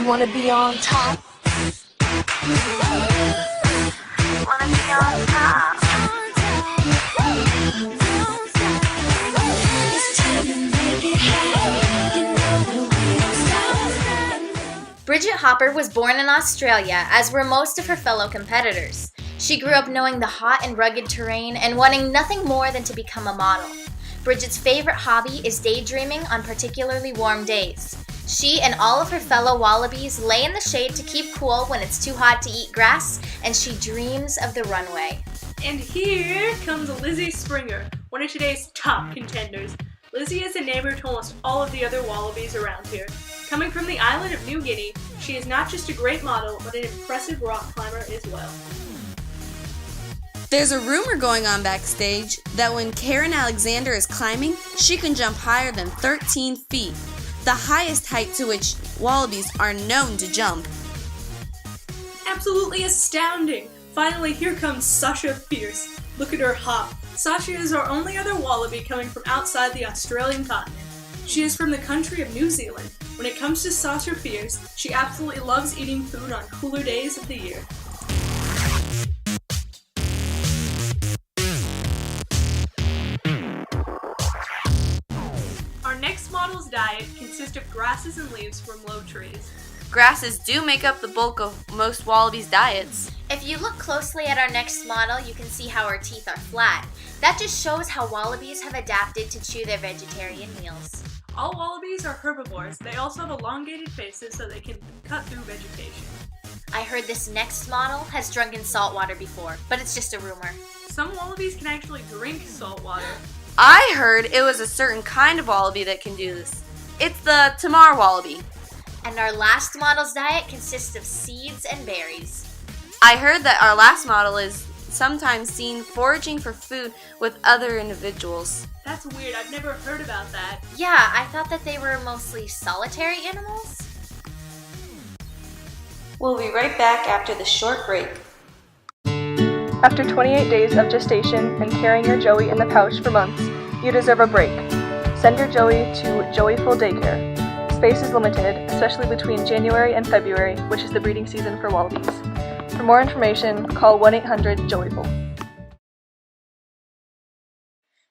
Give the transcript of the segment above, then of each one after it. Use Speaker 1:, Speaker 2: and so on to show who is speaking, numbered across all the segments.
Speaker 1: wanna be on top. Wanna be on top. It's time to make it happen. You know that we don't stop.
Speaker 2: Bridget Hopper was born in Australia, as were most of her fellow competitors. She grew up knowing the hot and rugged terrain and wanting nothing more than to become a model. Bridget's favorite hobby is daydreaming on particularly warm days. She and all of her fellow Wallabies lay in the shade to keep cool when it's too hot to eat grass, and she dreams of the runway.
Speaker 3: And here comes Lizzie Springer, one of today's top contenders. Lizzie is a neighbor to almost all of the other Wallabies around here. Coming from the island of New Guinea, she is not just a great model, but an impressive rock climber as well.
Speaker 4: There's a rumor going on backstage that when Karen Alexander is climbing, she can jump higher than 13 feet, the highest height to which wallabies are known to jump.
Speaker 3: Absolutely astounding! Finally, here comes Sasha Fierce. Look at her hop. Sasha is our only other wallaby coming from outside the Australian continent. She is from the country of New Zealand. When it comes to Sasha Fierce, she absolutely loves eating food on cooler days of the year. Our next model's diet consists of grasses and leaves from low trees.
Speaker 4: Grasses do make up the bulk of most wallabies' diets.
Speaker 2: If you look closely at our next model, you can see how her teeth are flat. That just shows how wallabies have adapted to chew their vegetarian meals.
Speaker 3: All wallabies are herbivores. They also have elongated faces so they can cut through vegetation.
Speaker 2: I heard this next model has drunk in salt water before, but it's just a rumor.
Speaker 3: Some wallabies can actually drink salt water.
Speaker 4: I heard it was a certain kind of wallaby that can do this. It's the Tamar wallaby.
Speaker 2: And our last model's diet consists of seeds and berries.
Speaker 4: I heard that our last model is sometimes seen foraging for food with other individuals.
Speaker 3: That's weird. I've never heard about that.
Speaker 2: Yeah, I thought that they were mostly solitary animals.
Speaker 4: We'll be right back after the short break.
Speaker 5: After 28 days of gestation and carrying your Joey in the pouch for months, you deserve a break. Send your Joey to Joeyful Daycare. Space is limited, especially between January and February, which is the breeding season for wallabies. For more information, call 1-800-JOYFUL.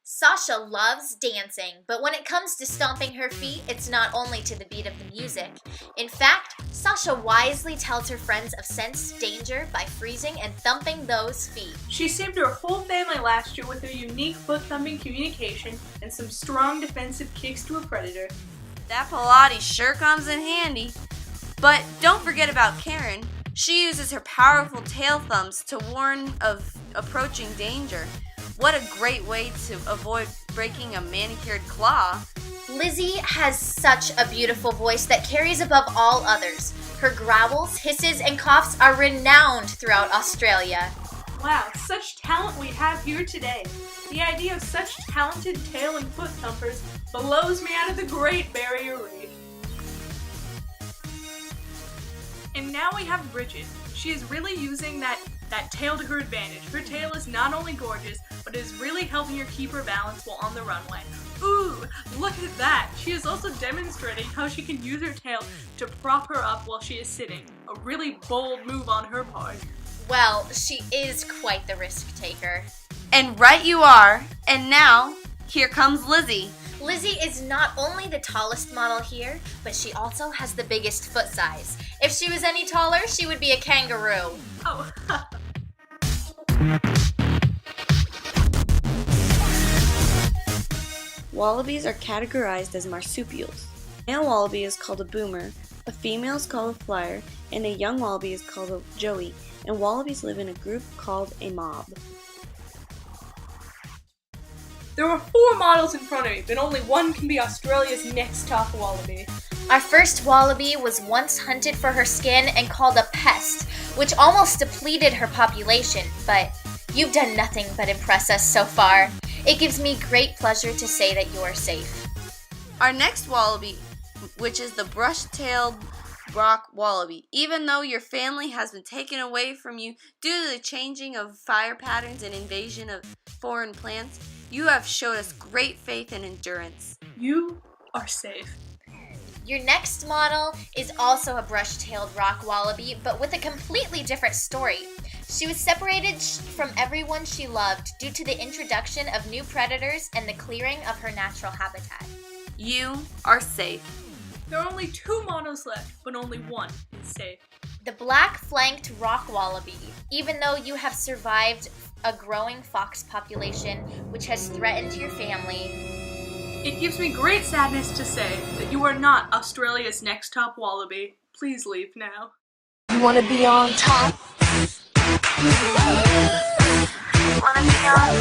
Speaker 2: Sasha loves dancing, but when it comes to stomping her feet, it's not only to the beat of the music. In fact, Sasha wisely tells her friends of sensed danger by freezing and thumping those feet.
Speaker 3: She saved her whole family last year with her unique foot-thumping communication and some strong defensive kicks to a predator.
Speaker 4: That Pilates sure comes in handy. But don't forget about Karen. She uses her powerful tail thumbs to warn of approaching danger. What a great way to avoid breaking a manicured claw.
Speaker 2: Lizzie has such a beautiful voice that carries above all others. Her growls, hisses, and coughs are renowned throughout Australia.
Speaker 3: Wow, such talent we have here today. The idea of such talented tail and foot thumpers blows me out of the Great Barrier Reef. And now we have Bridget. She is really using that tail to her advantage. Her tail is not only gorgeous, but is really helping her keep her balance while on the runway. Ooh, look at that! She is also demonstrating how she can use her tail to prop her up while she is sitting. A really bold move on her part.
Speaker 2: Well, she is quite the risk taker.
Speaker 4: And right you are. And now, here comes Lizzie.
Speaker 2: Lizzie is not only the tallest model here, but she also has the biggest foot size. If she was any taller, she would be a kangaroo.
Speaker 3: Oh,
Speaker 4: Wallabies are categorized as marsupials. A male wallaby is called a boomer, a female is called a flyer, and a young wallaby is called a joey, and wallabies live in a group called a mob.
Speaker 3: there are 4 models in front of me, but only one can be Australia's next top wallaby.
Speaker 2: Our first wallaby was once hunted for her skin and called a pest, which almost depleted her population, but you've done nothing but impress us so far. It gives me great pleasure to say that you are safe.
Speaker 4: Our next wallaby, which is the brush-tailed rock wallaby. Even though your family has been taken away from you due to the changing of fire patterns and invasion of foreign plants, you have showed us great faith and endurance.
Speaker 3: You are safe.
Speaker 2: Your next model is also a brush-tailed rock wallaby, but with a completely different story. She was separated from everyone she loved due to the introduction of new predators and the clearing of her natural habitat.
Speaker 4: You are safe.
Speaker 3: There are only 2 models left, but only one is safe.
Speaker 2: The black-flanked rock wallaby, even though you have survived a growing fox population which has threatened your family,
Speaker 3: It gives me great sadness to say that you are not Australia's next top wallaby. Please leave now.
Speaker 1: You wanna be on top? Wanna be on